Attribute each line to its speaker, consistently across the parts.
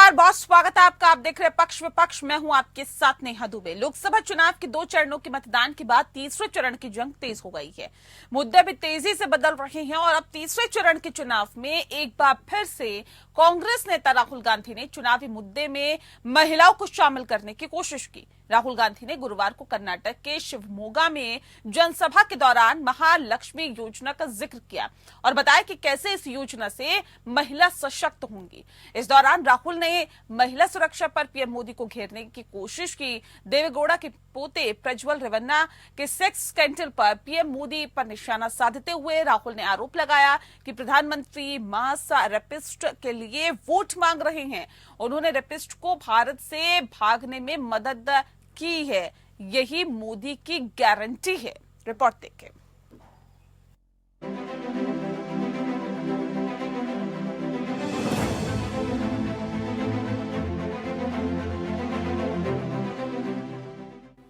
Speaker 1: नमस्कार, बहुत स्वागत है आपका। आप देख रहे हैं पक्ष विपक्ष। मैं हूं आपके साथ नेहा दुबे। लोकसभा चुनाव के 2 चरणों के मतदान के बाद तीसरे चरण की जंग तेज हो गई है। मुद्दे भी तेजी से बदल रहे हैं और अब तीसरे चरण के चुनाव में एक बार फिर से कांग्रेस नेता राहुल गांधी ने चुनावी मुद्दे में महिलाओं को शामिल करने की कोशिश की। राहुल गांधी ने गुरुवार को कर्नाटक के शिवमोगा में जनसभा के दौरान महालक्ष्मी योजना का जिक्र किया और बताया कि कैसे इस योजना से महिला सशक्त होंगी। इस दौरान राहुल ने महिला सुरक्षा पर पीएम मोदी को घेरने की कोशिश की। देवेगौड़ा के पोते प्रज्वल रेवन्ना के सेक्स स्कैंडल पर पीएम मोदी पर निशाना साधते हुए राहुल ने आरोप लगाया कि प्रधानमंत्री मास रेपिस्ट के लिए वोट मांग रहे हैं। उन्होंने रेपिस्ट को भारत से भागने में मदद की है, यही मोदी की गारंटी है। रिपोर्ट देखें।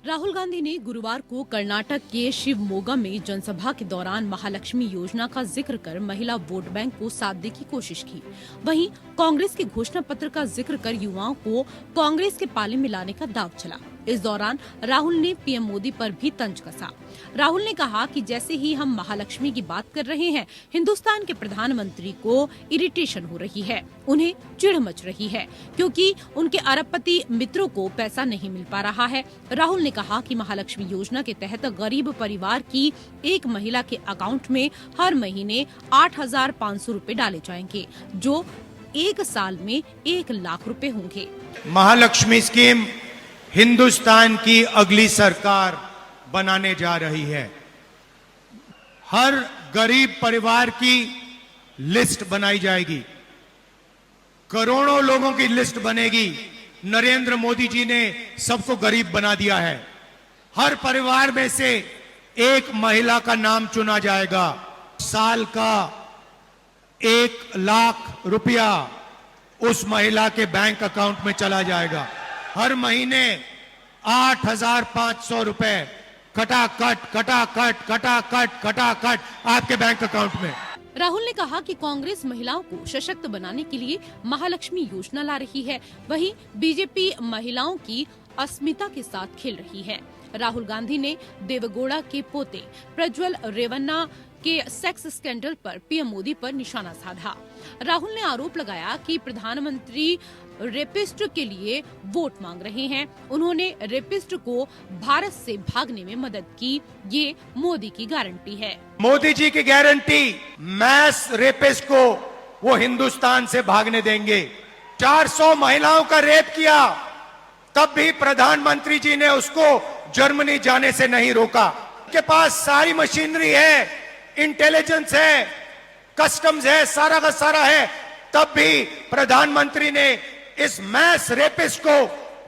Speaker 2: राहुल गांधी ने गुरुवार को कर्नाटक के शिवमोगा में जनसभा के दौरान महालक्ष्मी योजना का जिक्र कर महिला वोट बैंक को साधने की कोशिश की। वहीं कांग्रेस के घोषणा पत्र का जिक्र कर युवाओं को कांग्रेस के पाले में लाने का दाव चला। इस दौरान राहुल ने पीएम मोदी पर भी तंज कसा। राहुल ने कहा कि जैसे ही हम महालक्ष्मी की बात कर रहे हैं, हिंदुस्तान के प्रधानमंत्री को इरिटेशन हो रही है, उन्हें चिढ़ मच रही है क्योंकि उनके अरबपति मित्रों को पैसा नहीं मिल पा रहा है। राहुल ने कहा कि महालक्ष्मी योजना के तहत गरीब परिवार की एक महिला के अकाउंट में हर महीने 8,500 रूपए डाले जाएंगे, जो 1 साल में 1 लाख रुपए होंगे।
Speaker 3: महालक्ष्मी स्कीम हिंदुस्तान की अगली सरकार बनाने जा रही है। हर गरीब परिवार की लिस्ट बनाई जाएगी, करोड़ों लोगों की लिस्ट बनेगी। नरेंद्र मोदी जी ने सबको गरीब बना दिया है। हर परिवार में से एक महिला का नाम चुना जाएगा। साल का 1 लाख रुपया उस महिला के बैंक अकाउंट में चला जाएगा। हर महीने 8,500 रुपए कटाकट आपके बैंक अकाउंट में।
Speaker 2: राहुल ने कहा कि कांग्रेस महिलाओं को सशक्त बनाने के लिए महालक्ष्मी योजना ला रही है, वहीं बीजेपी महिलाओं की अस्मिता के साथ खेल रही है। राहुल गांधी ने देवेगौड़ा के पोते प्रज्वल रेवन्ना के सेक्स स्कैंडल पर पीएम मोदी पर निशाना साधा। राहुल ने आरोप लगाया कि प्रधानमंत्री रेपिस्ट के लिए वोट मांग रहे हैं। उन्होंने रेपिस्ट को भारत से भागने में मदद की, ये मोदी की गारंटी है।
Speaker 3: मोदी जी की गारंटी, मैस रेपिस्ट को वो हिंदुस्तान से भागने देंगे। 400 महिलाओं का रेप किया, तब भी प्रधानमंत्री जी ने उसको जर्मनी जाने से नहीं रोका। उनके पास सारी मशीनरी है, इंटेलिजेंस है, कस्टम्स है, सारा का सारा है, तब भी प्रधानमंत्री ने इस मैस रेपिस्ट को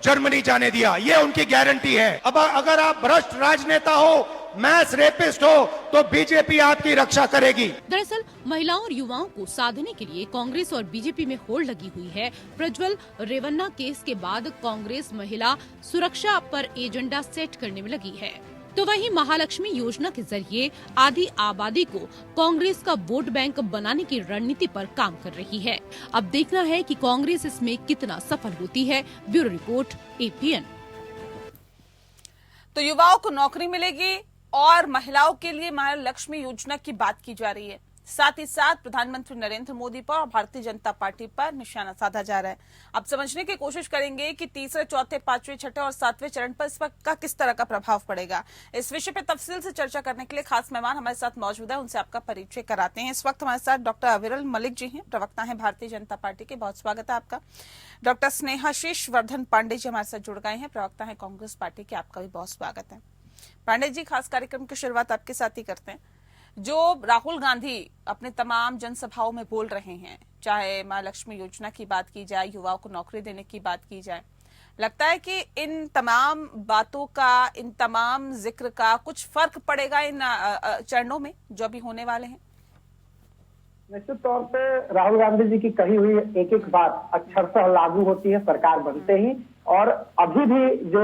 Speaker 3: जर्मनी जाने दिया। ये उनकी गारंटी है। अब अगर आप भ्रष्ट राजनेता हो, मैस रेपिस्ट हो, तो बीजेपी आपकी रक्षा करेगी।
Speaker 2: दरअसल महिलाओं और युवाओं को साधने के लिए कांग्रेस और बीजेपी में होड़ लगी हुई है। प्रज्वल रेवन्ना केस के बाद कांग्रेस महिला सुरक्षा पर एजेंडा सेट करने में लगी है, तो वहीं महालक्ष्मी योजना के जरिए आधी आबादी को कांग्रेस का वोट बैंक बनाने की रणनीति पर काम कर रही है। अब देखना है कि कांग्रेस इसमें कितना सफल होती है। Bureau report, APN.
Speaker 1: तो युवाओं को नौकरी मिलेगी और महिलाओं के लिए महालक्ष्मी योजना की बात की जा रही है। साथ ही साथ प्रधानमंत्री नरेंद्र मोदी पर और भारतीय जनता पार्टी पर निशाना साधा जा रहा है। अब समझने की कोशिश करेंगे कि तीसरे, चौथे, पांचवें, छठे और सातवें चरण पर इसका किस तरह का प्रभाव पड़ेगा। इस विषय पर तफसील से चर्चा करने के लिए खास मेहमान हमारे साथ मौजूद है, उनसे आपका परिचय कराते हैं। इस वक्त हमारे साथ डॉक्टर अविरल मलिक जी हैं, प्रवक्ता हैं भारतीय जनता पार्टी के। बहुत स्वागत है आपका। डॉक्टर स्नेहाशीष वर्धन पांडे जी हमारे साथ जुड़ गए हैं, प्रवक्ता है कांग्रेस पार्टी के। आपका भी बहुत स्वागत है। पांडे जी, खास कार्यक्रम की शुरुआत आपके साथ ही करते हैं। जो राहुल गांधी अपने तमाम जनसभाओं में बोल रहे हैं, चाहे महालक्ष्मी योजना की बात की जाए, युवाओं को नौकरी देने की बात की जाए, लगता है कि इन तमाम बातों का, इन तमाम जिक्र का कुछ फर्क पड़ेगा इन चरणों में जो भी होने वाले हैं?
Speaker 4: निश्चित तौर पे राहुल गांधी जी की कही हुई एक एक बात अक्षरशः लागू होती है सरकार बनते ही। और अभी भी जो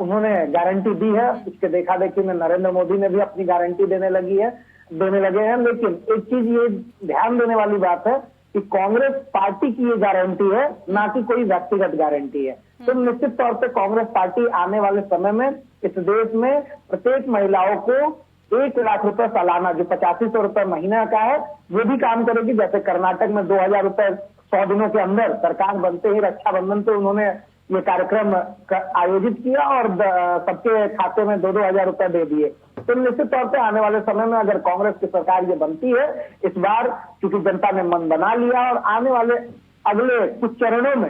Speaker 4: उन्होंने गारंटी दी है, उसके देखा देखी में नरेंद्र मोदी ने भी अपनी गारंटी देने लगे हैं। लेकिन एक चीज ये ध्यान देने वाली बात है कि कांग्रेस पार्टी की ये गारंटी है, ना कि कोई व्यक्तिगत गारंटी है। तो निश्चित तौर पे कांग्रेस पार्टी आने वाले समय में इस देश में प्रत्येक महिलाओं को 1 लाख रुपए सालाना, जो 8500 रुपए महीना का है, वो भी काम करेगी। जैसे कर्नाटक में 2000 रुपए 100 दिनों के अंदर सरकार बनते ही रक्षाबंधन पे उन्होंने ये कार्यक्रम आयोजित किया और सबके खाते में 2-2 हजार रुपए दे दिए। तो निश्चित तौर पे आने वाले समय में अगर कांग्रेस की सरकार ये बनती है, इस बार क्योंकि जनता ने मन बना लिया, और आने वाले अगले कुछ चरणों में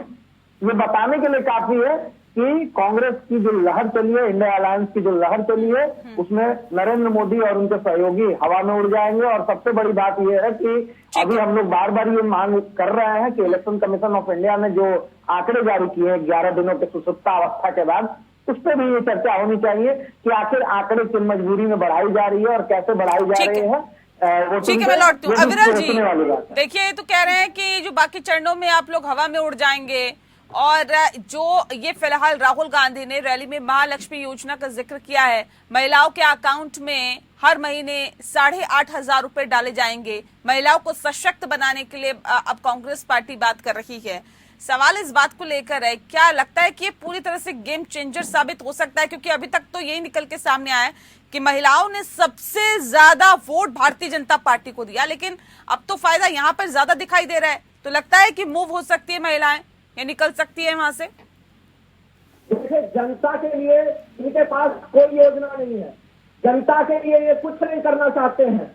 Speaker 4: ये बताने के लिए काफी है कि कांग्रेस की जो लहर चली है, इंडिया अलायंस की जो लहर चली है, उसमें नरेंद्र मोदी और उनके सहयोगी हवा में उड़ जाएंगे। और सबसे बड़ी बात यह है कि अभी हम लोग बार बार ये मांग कर रहे हैं कि इलेक्शन कमीशन ऑफ इंडिया ने जो आंकड़े जारी किए हैं 11 दिनों के सुसुप्ता अवस्था के बाद, उस पर भी ये चर्चा होनी चाहिए कि आखिर आंकड़े किन मजबूरी में बढ़ाई जा रही है और कैसे बढ़ाई जा रही है।
Speaker 1: ठीक है, मैं लौटती हूँ। अविरल जी, देखिए ये तो कह रहे हैं कि जो बाकी चरणों में आप लोग हवा में उड़ जाएंगे, और जो ये फिलहाल राहुल गांधी ने रैली में महालक्ष्मी योजना का जिक्र किया है, महिलाओं के अकाउंट में हर महीने 8,500 रुपए डाले जाएंगे, महिलाओं को सशक्त बनाने के लिए अब कांग्रेस पार्टी बात कर रही है। सवाल इस बात को लेकर है, क्या लगता है कि ये पूरी तरह से गेम चेंजर साबित हो सकता है? क्योंकि अभी तक तो यही निकल के सामने आया है कि महिलाओं ने सबसे ज्यादा वोट भारतीय जनता पार्टी को दिया, लेकिन अब तो फायदा यहाँ पर ज्यादा दिखाई दे रहा है। तो लगता है कि मूव हो सकती है महिलाएं, ये निकल सकती है वहां से?
Speaker 5: देखिए, जनता के लिए इनके पास कोई योजना नहीं है। जनता के लिए ये कुछ नहीं करना चाहते हैं।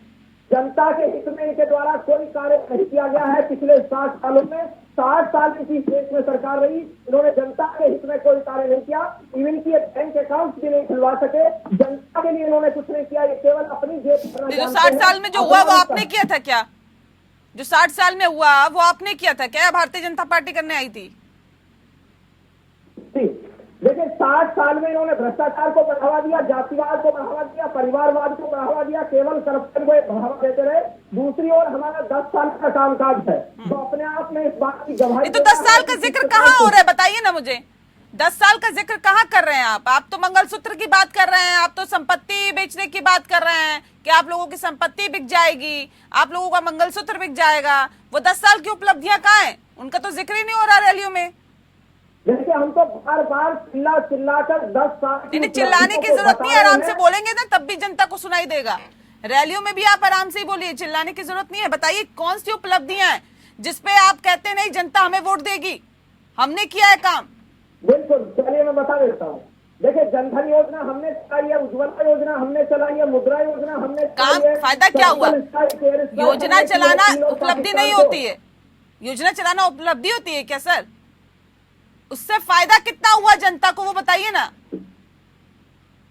Speaker 5: जनता के हित में इनके द्वारा कोई कार्य नहीं किया गया है। पिछले 60 सालों में 60 साल इसी देश में सरकार रही, इन्होंने जनता के हित में कोई कार्य नहीं किया। इवन की बैंक अकाउंट भी नहीं खुलवा सके। जनता के लिए इन्होंने कुछ नहीं किया, ये केवल अपनी जेब भरना।
Speaker 1: जो 60 साल में जो हुआ वो आपने किया था क्या? जो 60 साल में हुआ वो आपने किया था क्या? भारतीय जनता पार्टी करने आई थी?
Speaker 5: देखिए, 60 साल में इन्होंने भ्रष्टाचार को बढ़ावा दिया, जातिवाद को बढ़ावा दिया, परिवारवाद को बढ़ावा दिया, केवल करप्शन को बढ़ावा देते रहे। दूसरी ओर हमारा 10 साल का कामकाज है, तो अपने आप में इस बात की गवाही।
Speaker 1: तो 10 साल का जिक्र कहाँ हो रहा है, बताइए ना मुझे। 10 साल का जिक्र कहाँ कर रहे हैं आप? आप तो मंगलसूत्र की बात कर रहे हैं, आप तो संपत्ति बेचने की बात कर रहे हैं कि आप लोगों की संपत्ति बिक जाएगी, आप लोगों का मंगलसूत्र बिक जाएगा। वो 10 साल की उपलब्धियां कहाँ हैं? उनका तो जिक्र ही नहीं हो रहा रैलियों में।
Speaker 5: जैसे हम तो बार बार चिल्लाकर 10 साल
Speaker 1: नहीं, चिल्लाने की जरूरत नहीं है, आराम से बोलेंगे ना तब भी जनता को सुनाई देगा। रैलियों में भी आप आराम से ही बोलिए, चिल्लाने की जरूरत नहीं है। बताइए कौन सी उपलब्धियां हैं जिसपे आप कहते हैं नहीं जनता हमें वोट देगी, हमने किया है काम?
Speaker 5: बिल्कुल, चलिए मैं बता देता हूँ। देखिए, जनधन योजना हमने चलाई है, उज्ज्वला योजना हमने चलाई है, मुद्रा योजना हमने
Speaker 1: काम फायदा क्या हुआ? योजना चलाना उपलब्धि नहीं होती है, योजना चलाना उपलब्धि होती है क्या सर? उससे फायदा कितना हुआ जनता को वो बताइए ना।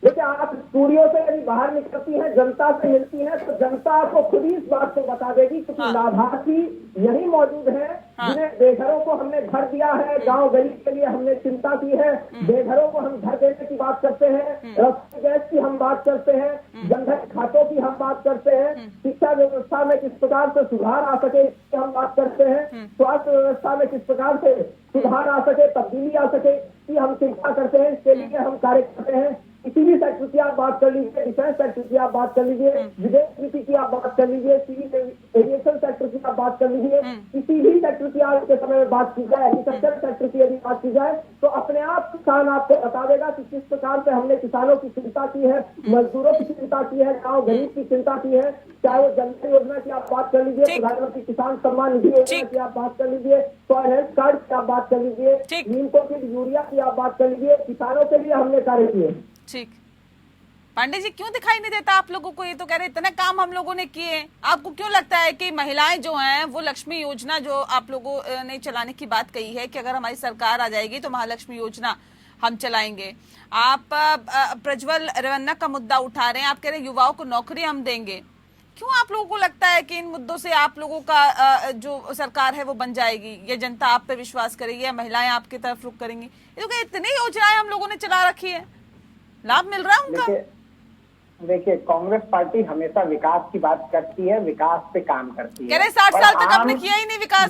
Speaker 5: देखिए, आप स्टूडियो से यदि बाहर निकलती हैं, जनता से मिलती हैं, तो जनता आपको खुद ही इस बात को बता देगी, क्योंकि लाभार्थी यही मौजूद हैं जिन्हें बेघरों को हमने घर दिया है, गांव गरीब के लिए हमने चिंता की है, बेघरों को हम घर देने की बात करते हैं, रसोई गैस की हम बात करते हैं, जनधन खातों की हम बात करते हैं, शिक्षा व्यवस्था में किस प्रकार से सुधार आ सके इसकी हम बात करते हैं, स्वास्थ्य व्यवस्था में किस प्रकार से सुधार आ सके, तब्दीली आ सके, इसकी हम चिंता करते हैं, इसके लिए हम कार्य करते हैं। किसी भी सेक्टर की आप बात कर लीजिए, डिफेंस सेक्टर की आप बात कर लीजिए, विदेश नीति की आप बात कर लीजिए, सिविल एविएशन सेक्टर की आप बात कर लीजिए, किसी भी सेक्टर की आज के समय में बात की जाए, एग्रीकल्चर सेक्टर की यदि बात की जाए, तो अपने आप किसान आपको बता देगा कि किस प्रकार से हमने किसानों की चिंता की है, मजदूरों की चिंता की है, गाँव गरीब की चिंता की है। चाहे वो जनधन योजना की आप बात कर लीजिए, प्रधानमंत्री किसान सम्मान निधि योजना की आप बात कर लीजिए, सॉइल हेल्थ कार्ड की आप बात कर लीजिए, नीमकोटिड यूरिया की आप बात कर लीजिए, किसानों के लिए हमने कार्य किए।
Speaker 1: ठीक, पांडे जी क्यों दिखाई नहीं देता आप लोगों को? ये तो कह रहे इतने काम हम लोगों ने किए। आपको क्यों लगता है कि महिलाएं जो हैं वो लक्ष्मी योजना जो आप लोगों ने चलाने की बात कही है कि अगर हमारी सरकार आ जाएगी तो महालक्ष्मी योजना हम चलाएंगे। आप प्रज्वल रेवन्ना का मुद्दा उठा रहे हैं, आप कह रहे हैं युवाओं को नौकरी हम देंगे। क्यों आप लोगों को लगता है कि इन मुद्दों से आप लोगों का जो सरकार है वो बन जाएगी, या जनता आप पे विश्वास करेगी, या महिलाएं आपकी तरफ रुख करेंगी? ये तो इतनी योजनाएं हम लोगों ने चला रखी है, लाभ मिल रहा है उनका।
Speaker 4: देखिए, कांग्रेस पार्टी हमेशा विकास की बात करती है, विकास पे काम करती है।
Speaker 1: कह रहे 60 साल तक आपने किया ही नहीं विकास।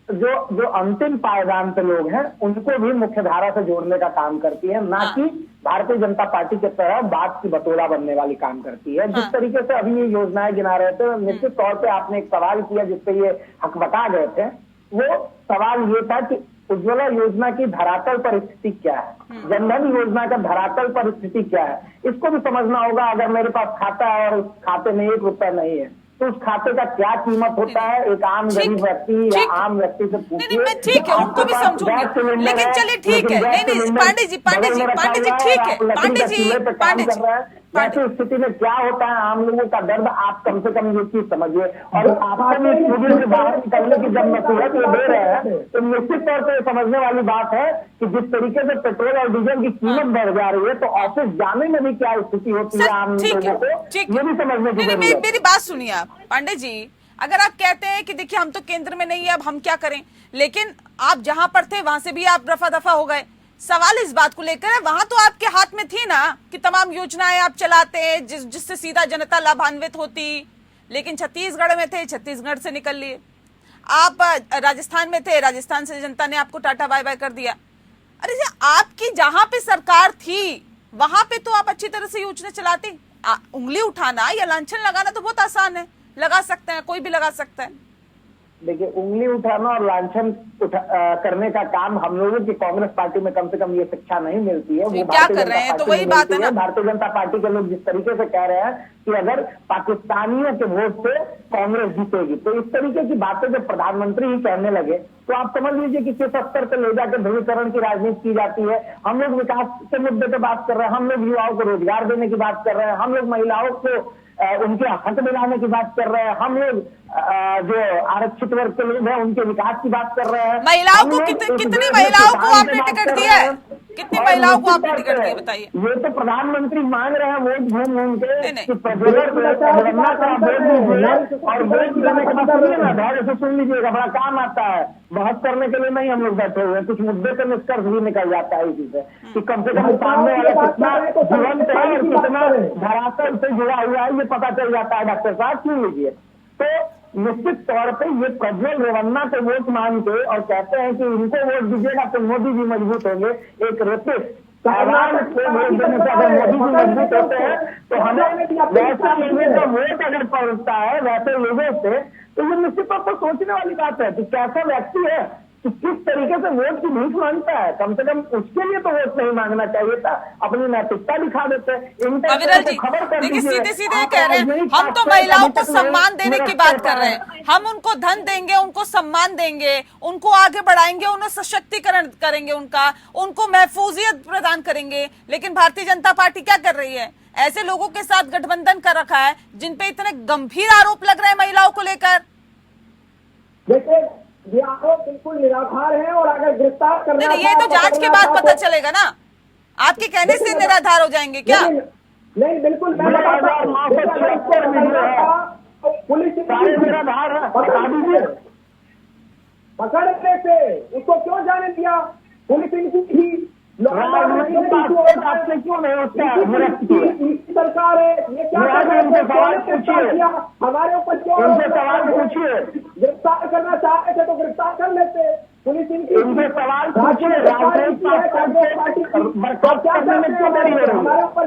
Speaker 4: जो अंतिम पायदान पे लोग हैं उनको भी मुख्य धारा से जोड़ने का काम करती है, ना कि भारतीय जनता पार्टी के तरह बात की बटोरा बनने वाली काम करती है। जिस तरीके से अभी ये योजनाएं गिना रहे थे, निश्चित तौर पे आपने एक सवाल किया जिसपे ये हक बता गए थे। वो सवाल ये था कि उज्ज्वला योजना की धरातल पर स्थिति क्या है, जनधन योजना का धरातल पर स्थिति क्या है, इसको भी समझना होगा। अगर मेरे पास खाता है और उस खाते में 1 रुपया नहीं है तो उस खाते का क्या कीमत होता है, एक आम गरीब व्यक्ति या आम व्यक्ति से पूछिए।
Speaker 1: नहीं, ठीक है, उनको भी समझूंगी, लेकिन चलिए ठीक है। नहीं, पांडे जी ठीक है, पांडे जी
Speaker 4: ऐसी स्थिति में क्या होता है आम लोगों का दर्द, आप कम से कम ये चीज समझिए। और आपको स्टूडियो से बाहर निकलने की जब नसीहत ये दे रहे हैं तो निश्चित तौर पर समझने वाली बात है कि जिस तरीके से पेट्रोल और डीजल की कीमत बढ़ जा रही है तो ऑफिस जाने में भी क्या स्थिति होती है आम लोगों को, ये भी समझने की जरूरत है।
Speaker 1: मेरी बात सुनिए आप पांडे जी, अगर आप कहते हैं कि देखिए हम तो केंद्र में नहीं है, अब हम क्या करें, लेकिन आप जहां पर थे वहां से भी आप रफा दफा हो गए। सवाल इस बात को लेकर है, वहां तो आपके हाथ में थी ना कि तमाम योजनाएं आप चलाते हैं जिससे सीधा जनता लाभान्वित होती, लेकिन छत्तीसगढ़ में थे, छत्तीसगढ़ से निकल लिए। आप राजस्थान में थे, राजस्थान से जनता ने आपको टाटा बाय बाय कर दिया। अरे आपकी जहां पे सरकार थी वहां पे तो आप अच्छी तरह से योजना चलाते। उंगली उठाना या लांछन लगाना तो बहुत आसान है, लगा सकते हैं, कोई भी लगा सकता है।
Speaker 4: देखिए, उंगली उठाना और लांछन करने का काम हम लोगों की कांग्रेस पार्टी में कम से कम ये शिक्षा नहीं मिलती है। वो
Speaker 1: क्या कर रहे हैं, तो वही बात है ना।
Speaker 4: भारतीय जनता पार्टी के लोग जिस तरीके से कह रहे हैं कि अगर पाकिस्तानियों के वोट से कांग्रेस जीतेगी, तो इस तरीके की बातें जब प्रधानमंत्री ही कहने लगे तो आप समझ लीजिए कि किस स्तर पर ले जाकर ध्रुवीकरण की राजनीति की जाती है। हम लोग विकास के मुद्दे पर बात कर रहे हैं, हम लोग युवाओं को रोजगार देने की बात कर रहे हैं, हम लोग महिलाओं को उनके हक दिलाने की बात कर रहे हैं, हम लोग जो आरक्षित वर्ग के लोग हैं उनके विकास की बात कर रहे हैं।
Speaker 1: महिलाओं को कितनी महिलाओं को आपने टिकट दिया है, कितनी महिलाओं को आपने टिकट दिया बताइए।
Speaker 4: ये तो प्रधानमंत्री मांग रहे हैं वोट घूम घूम के
Speaker 1: नहीं।
Speaker 4: कि प्रज्वलन और वोट देने का मतलब ना धैर्य से सुन लीजिएगा, बड़ा काम आता है। बहस करने के लिए नहीं हम लोग बैठे हुए हैं, कुछ मुद्दे पर निष्कर्ष भी निकल जाता है इसी से कि कम से कम सामने वाला कितना जीवंत है और कितना धरातल से जुड़ा हुआ है ये पता चल जाता है। डॉक्टर साहब सुन लीजिए, तो निश्चित तौर पे ये प्रज्वल रेवन्ना को वोट मांग के और कहते हैं कि इनको वोट दीजिएगा तो मोदी जी मजबूत होंगे। एक रेपिस्ट ऐलान से वोट देने से अगर मोदी जी मजबूत होते हैं तो हमें वैसे लोगों का वोट अगर पड़ता है वैसे लोगों से, तो ये निश्चित तौर पर सोचने वाली बात है कि कैसा व्यक्ति है कि किस तरीके से वोट की भीख मांगता है। कम से कम उसके लिए तो वोट नहीं मांगना चाहिए था, अपनी नैतिकता दिखा देते।
Speaker 1: अविरल जी देखिए, सीधे सीधे कह रहे हैं हम तो महिलाओं को सम्मान देने की बात कर रहे हैं, हम उनको धन देंगे, उनको सम्मान देंगे, उनको आगे बढ़ाएंगे, उन्हें सशक्तिकरण करेंगे, उनको महफूजियत प्रदान करेंगे। लेकिन भारतीय जनता पार्टी क्या कर रही है, ऐसे लोगों के साथ गठबंधन कर रखा है जिनपे इतने गंभीर आरोप लग रहे हैं महिलाओं को लेकर।
Speaker 5: देखिए, ये आरोप बिल्कुल निराधार है और अगर गिरफ्तार करना
Speaker 1: नहीं, ये तो जांच के बाद पता चलेगा ना, आपके कहने से निराधार हो जाएंगे क्या?
Speaker 5: नहीं, बिल्कुल मैं पुलिस पकड़ने से उसको क्यों जाने दिया, पुलिस इनकी थी,
Speaker 4: आपसे क्यों नहीं सरकार है, ये क्या किया
Speaker 5: हमारे ऊपर क्यों
Speaker 4: सवाल पूछिए।
Speaker 5: गिरफ्तार करना चाहते थे तो गिरफ्तार कर लेते, पुलिस इनकी
Speaker 4: सवाल पूछिए।
Speaker 5: हमारे ऊपर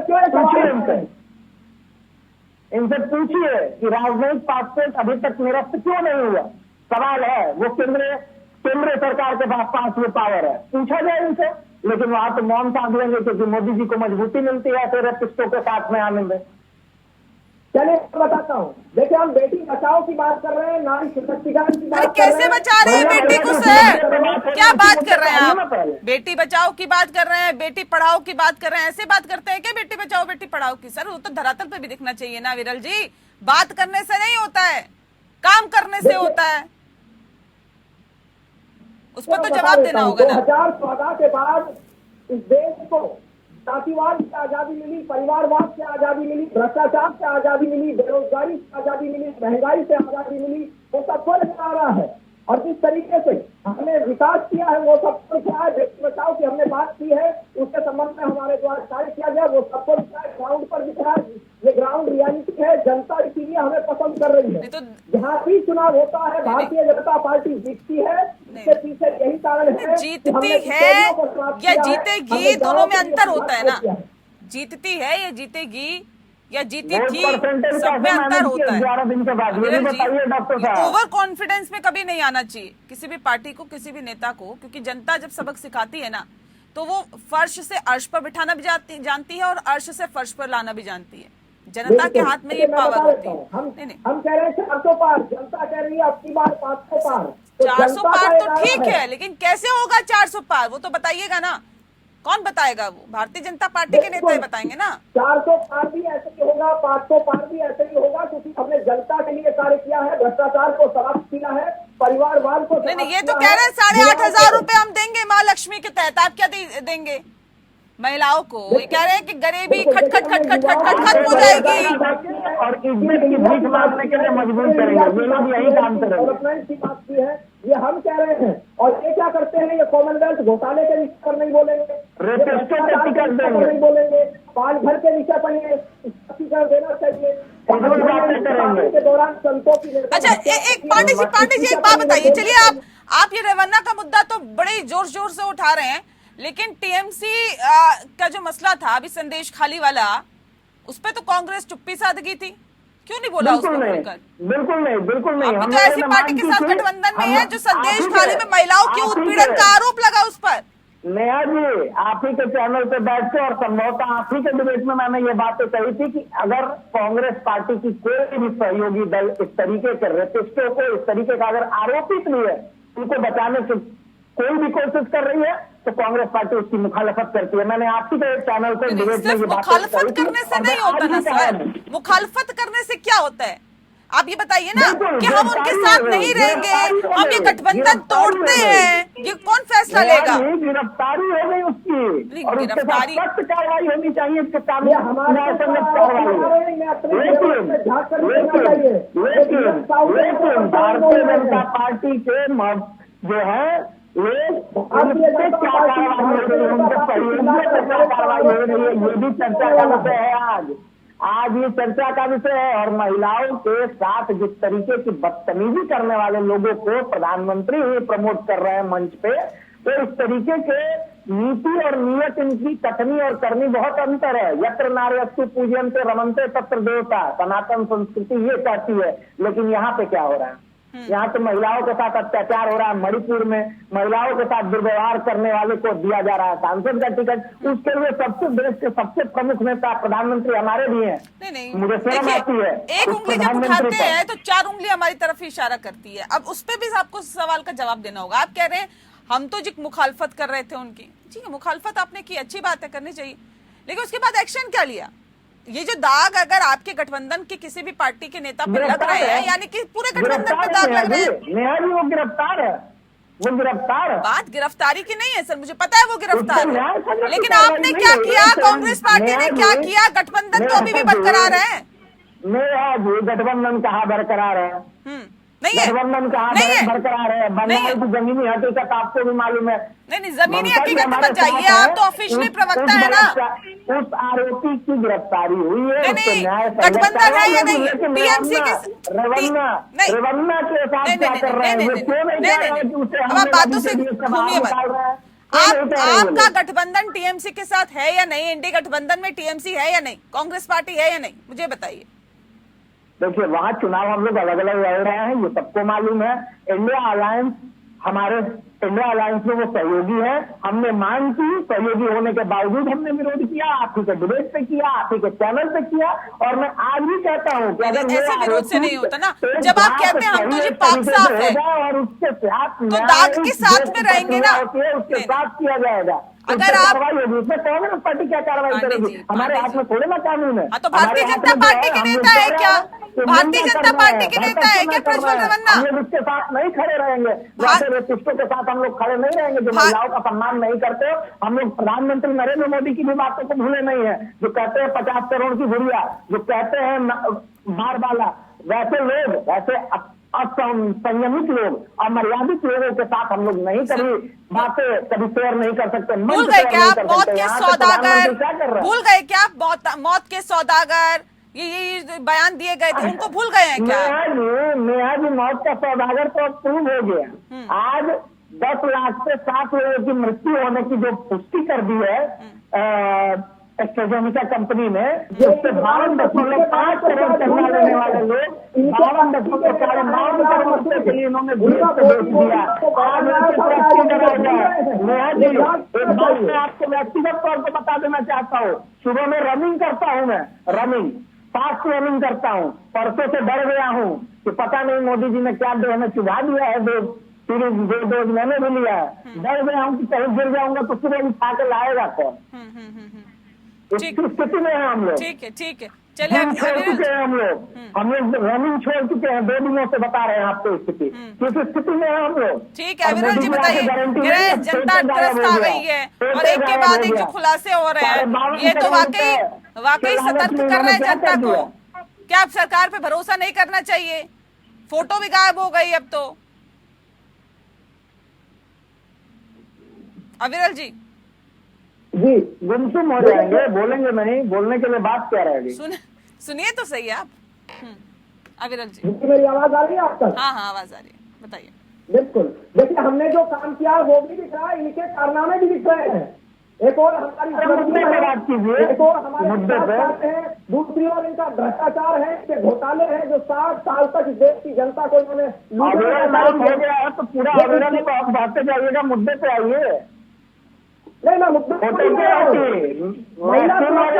Speaker 5: क्यों
Speaker 4: इनसे पूछिए कि राजनयिक पासपोर्ट अभी तक निरस्त क्यों नहीं हुआ। सवाल है, वो केंद्र सरकार के पास वो पावर है, पूछा जाए इनसे। लेकिन वहां तो मौन साध लेंगे क्योंकि मोदी जी को मजबूती मिलती है फिर रेपिस्टों के साथ में आने में।
Speaker 5: चलिए बताता हूँ, देखिए हम बेटी बचाओ की बात कर रहे हैं, नारी सशक्तिकरण की बात कर रहे हैं।
Speaker 1: कैसे बचा रहे हैं बेटी को सर, क्या बात कर रहे हैं आप? बेटी बचाओ की बात कर रहे हैं, बेटी पढ़ाओ की बात कर रहे हैं, ऐसे बात करते हैं क्या बेटी बचाओ बेटी पढ़ाओ की? सर वो तो धरातल पे भी दिखना चाहिए ना विरल जी, बात करने से नहीं होता है, काम करने से होता है, उस पर तो जवाब देना होगा ना।
Speaker 5: 2014 के बाद इस देश को जातिवाद से आजादी मिली, परिवारवाद से आजादी मिली, भ्रष्टाचार से आजादी मिली, बेरोजगारी से आजादी मिली, महंगाई से आजादी मिली, वो सब फर्क आ रहा है। और जिस तरीके से हमने विकास किया है वो सब कुछ है, बेटी बचाओ की हमने बात की है, उसके संबंध में हमारे द्वारा कार्य किया गया, वो सबको दिख रहा है, ग्राउंड पर दिख रहा है, ये ग्राउंड रियलिटी है। जनता इसीलिए हमें पसंद कर रही है। जहाँ भी चुनाव होता है भारतीय जनता पार्टी जीतती है, इसके पीछे यही कारण है कि
Speaker 1: जीतती
Speaker 5: हमने
Speaker 1: है
Speaker 5: किशोरियों को समाप्त
Speaker 1: या
Speaker 5: किया है,
Speaker 1: जीतेगी,
Speaker 5: हमने
Speaker 1: दोनों में
Speaker 5: गाँवों के लिए
Speaker 1: अंतर होता है ना।
Speaker 5: किया है।
Speaker 1: जीतती है या जीतेगी या जीती
Speaker 4: वोट
Speaker 1: थी,
Speaker 4: परसेंटेज
Speaker 1: सब में
Speaker 4: कैसे
Speaker 1: अंतर
Speaker 4: मैनेज
Speaker 1: होता
Speaker 4: किया
Speaker 1: है।
Speaker 4: 11 दिन के बाद, ये भी
Speaker 1: अनिल जी,
Speaker 4: बताइए डॉक्टर साहब।
Speaker 1: ओवर कॉन्फिडेंस में कभी नहीं आना चाहिए किसी भी पार्टी को, किसी भी नेता को, क्योंकि जनता जब सबक सिखाती है ना तो वो फर्श से अर्श पर बिठाना भी जानती है और अर्श से फर्श पर लाना भी जानती है। जनता के हाथ में ये
Speaker 5: मैं
Speaker 1: पावर
Speaker 5: बता
Speaker 1: होती
Speaker 5: देता
Speaker 1: है।
Speaker 5: हूँ, हम
Speaker 1: नहीं नहीं,
Speaker 5: हम कह रहे हैं 400 पार, जनता कह रही है अब की बार 500 पार। तो
Speaker 1: 400
Speaker 5: जनता
Speaker 1: पार
Speaker 5: का
Speaker 1: तो
Speaker 5: इरादा
Speaker 1: ठीक है, लेकिन कैसे होगा 400 पार, वो तो बताइएगा ना। कौन बताएगा? वो भारतीय जनता पार्टी के नेता ही बताएंगे ना।
Speaker 5: 400 पार भी ऐसे ही होगा, 500 पार भी ऐसे ही होगा, क्योंकि हमने जनता के लिए कार्य किया है, भ्रष्टाचार को समाप्त किया है, परिवारवाद को
Speaker 1: नहीं नहीं, ये
Speaker 5: समाप्त
Speaker 1: तो
Speaker 5: किया
Speaker 1: कह रहे हैं
Speaker 5: है।
Speaker 1: 8,500 रुपए हम देंगे माँ लक्ष्मी के तहत, आप क्या देंगे महिलाओं को? ये कह रहे हैं कि गरीबी खट खट खट खट खट खट खत्म हो जाएगी।
Speaker 4: और इज्जत की भीख मांगने के लिए मजबूर करेंगे, ये लोग यही काम करेंगे।
Speaker 5: डेवलपमेंट की बात की है, ये हम कह रहे हैं। और ये क्या करते हैं, ये कॉमनवेल्थ घोटाले के विषय पर नहीं बोलेंगे,
Speaker 4: रेपिस्टों पे टिकट देंगे,
Speaker 5: नहीं बोलेंगे, पाल भर के विषय पर ये स्पष्टीकरण देना चाहिए।
Speaker 4: बातें करेंगे
Speaker 5: के दौरान संतों की
Speaker 1: अच्छा, एक पांडे जी एक बात बताइए। चलिए, आप ये रवन्ना का मुद्दा तो बड़े जोर जोर से उठा रहे हैं, लेकिन टीएमसी का जो मसला था अभी संदेश खाली वाला, उस पे तो कांग्रेस चुप्पी साध गई थी, क्यों नहीं बोला उसको खुलकर?
Speaker 4: बिल्कुल नहीं, बिल्कुल नहीं।
Speaker 1: अभी तो ऐसी पार्टी के साथ गठबंधन में है जो संदेश खाली में महिलाओं के उत्पीड़न का आरोप लगा उस पर।
Speaker 4: नेहा जी, आप ही के चैनल पे बैठ के और संभवतः आप ही के डिबेट में मैंने ये बातें कही थी कि अगर कांग्रेस पार्टी की कोई भी सहयोगी दल इस तरीके के रेपिस्टों को, इस तरीके का अगर आरोपित भी है, उनको बचाने की कोई भी कोशिश कर रही है, तो कांग्रेस पार्टी उसकी मुखालफत करती है। मैंने आपकी चैनल पे डिबेट में
Speaker 1: सिर्फ
Speaker 4: ये बातें
Speaker 1: मुखालफत करने से नहीं होता ना सर, मुखालफत करने से क्या होता है आप ये बताइए ना कि हम उनके साथ नहीं रहेंगे, हम ये गठबंधन तोड़ते हैं, ये कौन फैसला लेगा?
Speaker 4: गिरफ्तारी हो गई उसकी, और उसके साथ
Speaker 1: गिरफ्तारी-
Speaker 4: सख्त कार्रवाई होनी चाहिए इसके सामने। लेकिन भारतीय जनता पार्टी के जो है लोग उनसे क्या कार्रवाई हो रही है, उनके सहयोगियों से क्या कार्रवाई हो रही है, ये भी चर्चा का विषय है। आज ये चर्चा का विषय है। और महिलाओं के साथ जिस तरीके की बदतमीजी करने वाले लोगों को प्रधानमंत्री ही प्रमोट कर रहे हैं मंच पे, तो इस तरीके के नीति और नियत इनकी कथनी और करनी बहुत अंतर है। यत्र नार्यस्तु पूज्यन्ते रमन्ते तत्र देवता, सनातन संस्कृति ये कहती है। लेकिन यहाँ पे क्या हो रहा है? यहाँ तो महिलाओं के साथ अत्याचार हो रहा है। मणिपुर में महिलाओं के साथ दुर्व्यवहार करने वाले को दिया जा रहा है सांसद का टिकट। उसके लिए सबसे देश के सबसे प्रमुख नेता प्रधानमंत्री हमारे भी हैं।
Speaker 1: नहीं
Speaker 4: मुझे शर्म आती है।
Speaker 1: एक उंगली जब उठाते हैं तो 4 उंगली हमारी तरफ ही इशारा करती है। अब उस पे भी आपको सवाल का जवाब देना होगा। आप कह रहे हैं हम तो जी मुखालफत कर रहे थे उनकी, ठीक है मुखालफत आपने की, अच्छी बात है, करनी चाहिए, लेकिन उसके बाद एक्शन क्या लिया? ये जो दाग अगर आपके गठबंधन के किसी भी पार्टी के नेता पर लग रहे हैं, यानी कि पूरे गठबंधन पर दाग लग रहे हैं।
Speaker 4: नेहा जी वो गिरफ्तार है, वो गिरफ्तार है।
Speaker 1: बात गिरफ्तारी की नहीं है सर, मुझे पता है वो गिरफ्तार है, लेकिन
Speaker 4: तो
Speaker 1: आपने क्या किया? कांग्रेस पार्टी ने क्या किया? गठबंधन तो अभी भी बरकरार है।
Speaker 4: नेहा जी गठबंधन कहाँ बरकरार है?
Speaker 1: नहीं है,
Speaker 4: गठबंधन कहाँ बरकरार है? बंगाल की जमीनी हकीकत आपको भी मालूम है।
Speaker 1: नहीं, जमीनी हकीकत मत बताइए, आप तो ऑफिशियली प्रवक्ता है ना।
Speaker 4: उस आरोपी की गिरफ्तारी हुई है,
Speaker 1: नहीं, गठबंधन है या नहीं? टीएमसी के
Speaker 4: रवन्ना के साथ क्या कर रहे हैं?
Speaker 1: अब आप बातों से घूमिए मत। आपका गठबंधन टीएमसी के साथ है या नहीं? इंडी गठबंधन में टीएमसी है या नहीं? कांग्रेस पार्टी है या नहीं? मुझे बताइए।
Speaker 4: देखिए वहाँ चुनाव हम लोग अलग अलग लड़ रहे हैं, ये सबको मालूम है। इंडिया अलायंस हमारे इंडिया अलायंस में वो सहयोगी है। हमने मांग की, सहयोगी होने के बावजूद हमने विरोध किया, आप ही के डिबेट पे किया, आप ही के चैनल पे किया। और मैं आज भी कहता हूँ कि अगर
Speaker 1: ऐसे विरोध से नहीं होता ना, जब आप कहते हैं हम तो जी पाक साफ है
Speaker 4: और उसके साथ
Speaker 1: तो दाग के साथ में रहेंगे ना,
Speaker 4: उसके साथ किया जाएगा।
Speaker 1: अगर आप
Speaker 4: कार्रवाई होगी उसमें कांग्रेस पार्टी क्या कार्रवाई करेगी? हमारे हाथ में थोड़े ना कानून है।
Speaker 1: तो भारतीय जनता पार्टी के नेता है क्या? भारतीय जनता पार्टी के नेता है क्या प्रज्वल रवन्ना?
Speaker 4: हम लोग उसके साथ नहीं खड़े रहेंगे, वैसे रेपिस्टों के साथ हम लोग खड़े नहीं रहेंगे जो महिलाओं का सम्मान नहीं करते। हम लोग प्रधानमंत्री नरेंद्र मोदी की भी बातों को भूले नहीं है, जो कहते हैं 50 करोड़ की गुड़िया, जो कहते हैं मार वाला, वैसे लोग, वैसे असंयमित लोग, अमर्यादित लोगों के साथ हम लोग नहीं कभी बातें कभी शेयर नहीं कर सकते।
Speaker 1: भूल गए क्या आप मौत के सौदागर? भूल गए क्या आप मौत के सौदागर? ये बयान दिए गए थे, उनको भूल गए हैं क्या?
Speaker 4: नेहा जी मौत का सौदागर तो अब प्रूव हो गया। आज 10 लाख से 7 लोगों की मृत्यु होने की जो पुष्टि कर दी है एस्ट्राजेनेका कंपनी ने, जिससे 52.5 करोड़ चंदा लेने वाले लोग 52.9 करोड़ रुपए के लिए इन्होंने देश को बेच दिया। आज नेहा जी, एक बात मैं आपको व्यक्तिगत तौर पर बता देना चाहता हूँ, सुबह में रनिंग करता हूँ, मैं रनिंग फास्ट रनिंग करता हूँ। परसों से डर गया हूँ कि पता नहीं मोदी जी ने क्या हमें चुभा दिया है, दो डोज मैंने भी लिया है। डर गया हूँ कि कहीं गिर जाऊंगा तो सुबह उठा के लाएगा कौन। इस स्थिति में है हम लोग।
Speaker 1: ठीक है चलिए,
Speaker 4: छोड़ चुके हैं हम लोग रनिंग छोड़ चुके हैं, 2 दिनों से बता रहे हैं आपको स्थिति, किस स्थिति में है हम लोग।
Speaker 1: ठीक है विरल जी, बताइए, गृह जनता त्रस्त आ गई है और एक के बाद एक जो खुलासे हो रहे हैं, ये तो वाकई सतर्क कर रहे हैं जनता को। क्या अब सरकार पे भरोसा नहीं करना चाहिए? फोटो भी गायब हो गई अब तो। अविरल जी
Speaker 4: गुमसुम हो जाएंगे, बोलेंगे नहीं, बोलने के लिए बात क्या रहेगी।
Speaker 1: सुनिए तो सही आप। अविरल जी,
Speaker 5: मेरी आवाज आ रही है आप तक?
Speaker 1: हाँ आवाज आ रही है, बताइए।
Speaker 5: बिल्कुल, देखिए हमने जो काम किया वो भी दिख रहा है, इनके कारनामे भी दिख रहे हैं। एक और हमारी
Speaker 4: मुद्दे पे बात कीजिए,
Speaker 5: एक और हमारे
Speaker 4: मुद्दे पे
Speaker 5: है, दूसरी ओर इनका भ्रष्टाचार है, इनके घोटाले हैं जो 60 साल तक इस देश की जनता को इन्होंने
Speaker 4: हो गया है, तो पूरा अविरल को आप बातें जाइएगा, मुद्दे पे आइए।
Speaker 5: नहीं ना, मुद्दे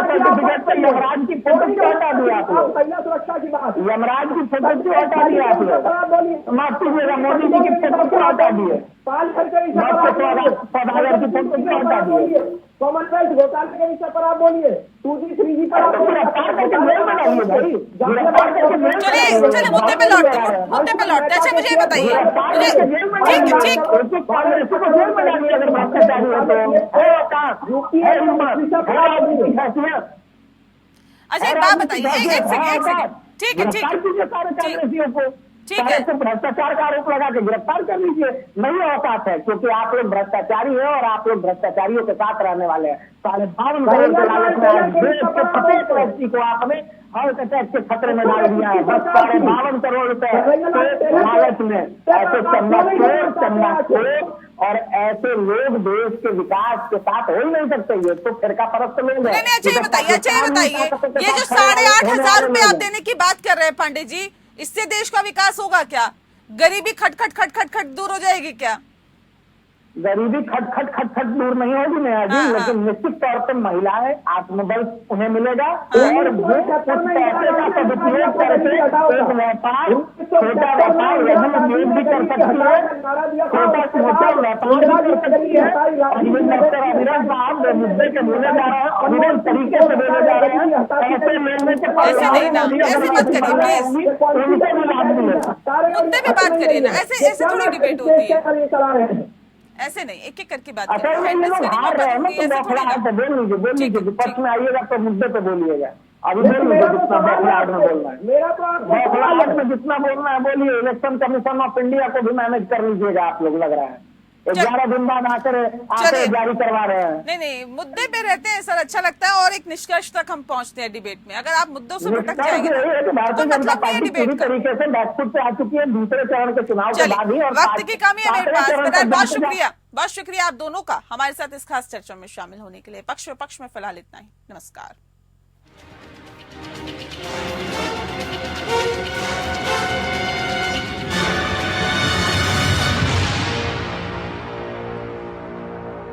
Speaker 4: सर्टिफिकेट पर यमराज की फोटो क्यों हटा दिया आप लोग?
Speaker 5: महिला सुरक्षा की बात,
Speaker 4: यमराज की फोटो क्यों हटा दिया आप लोग? माफ कीजिएगा, मोदी जी की फोटो क्यों हटा दिए?
Speaker 5: 5 करके
Speaker 4: सौदागर की फोटो क्यों हटा दिए?
Speaker 5: कॉमनवेल्थ घोटाले के विषय पर आप बोलिए, 2G 3G पर आप
Speaker 4: गिरफ्तार करके जेल में डालिए भाई, गिरफ्तार करके जेल में डालिए।
Speaker 1: चलिए मुद्दे पे लौटते। अच्छा मुझे बताइए, ठीक
Speaker 4: कांग्रेस को जेल में डालिए अगर भ्रष्टाचारी है तो।
Speaker 1: अच्छा एक बात बताइए, एक सेकंड, ठीक है
Speaker 4: सारे कांग्रेसियों को
Speaker 1: ठीक है,
Speaker 4: तो भ्रष्टाचार का आरोप लगा के गिरफ्तार कर लीजिए। नहीं औकात है, क्योंकि आप लोग भ्रष्टाचारी है और आप लोग भ्रष्टाचारियों के साथ रहने वाले हैं। 52 करोड़ के लालच में आज देश के प्रत्येक व्यक्ति को आपने हार्ट अटैक के खतरे में डाल दिया है। बस 52 करोड़ रुपए के लालच में ऐसे चंदाखोर और ऐसे लोग देश के विकास के साथ हो ही नहीं सकते। ये तो फिरका परस्त लोग हैं।
Speaker 1: अच्छा ये बताइए, ये जो 8,500 रुपए आप देने की बात कर रहे हैं पांडे जी, इससे देश का विकास होगा क्या? गरीबी खट दूर हो जाएगी क्या?
Speaker 4: गरीबी खट दूर नहीं होगी नेहा जी, लेकिन निश्चित तौर पर महिलाएं आत्मबल उन्हें मिलेगा और वो कुछ पैसे का सदुपयोग करके एक व्यापार, छोटा व्यापार लघु भी कर सकती है, छोटा मोटा व्यापार भी कर सकती है। और ये डॉक्टर अविरल साहब मुद्दे के बोले जा रहे हैं, अविरल तरीके से बोले जा रहे हैं, ऐसे लेने के उनसे भी लाभ मिलेगा।
Speaker 1: मुद्दे पे बात करिए ना, ऐसे थोड़ी डिबेट होती है, ऐसे नहीं, एक एक करके बात
Speaker 4: अच्छा ये लोग हार रहे हैं ना, तो बौखलाहट है, बोल लीजिए विपक्ष में आइएगा तो मुद्दे पे बोलिएगा। अभी बोल लीजिए जितना बौखलाहट में बोलना है, बौखलाहट में जितना बोलना है बोलिए। इलेक्शन कमीशन ऑफ इंडिया को भी मैनेज कर लीजिएगा आप लोग, लग रहा है 11 दिन बाद आकर जारी करवा रहे हैं।
Speaker 1: नहीं मुद्दे पे रहते हैं सर, अच्छा लगता है और एक निष्कर्ष तक हम पहुंचते हैं डिबेट में। अगर आप मुद्दों से भटक जाएंगे
Speaker 4: भारतीय जनता पार्टी पूरी तरीके से बैकफुट पे आ चुकी है दूसरे चरण के चुनाव के बाद ही। और
Speaker 1: वक्त की कमी है मेरे पास। बहुत शुक्रिया आप दोनों का हमारे साथ इस खास चर्चा में शामिल होने के लिए। पक्ष विपक्ष में फिलहाल इतना ही। नमस्कार।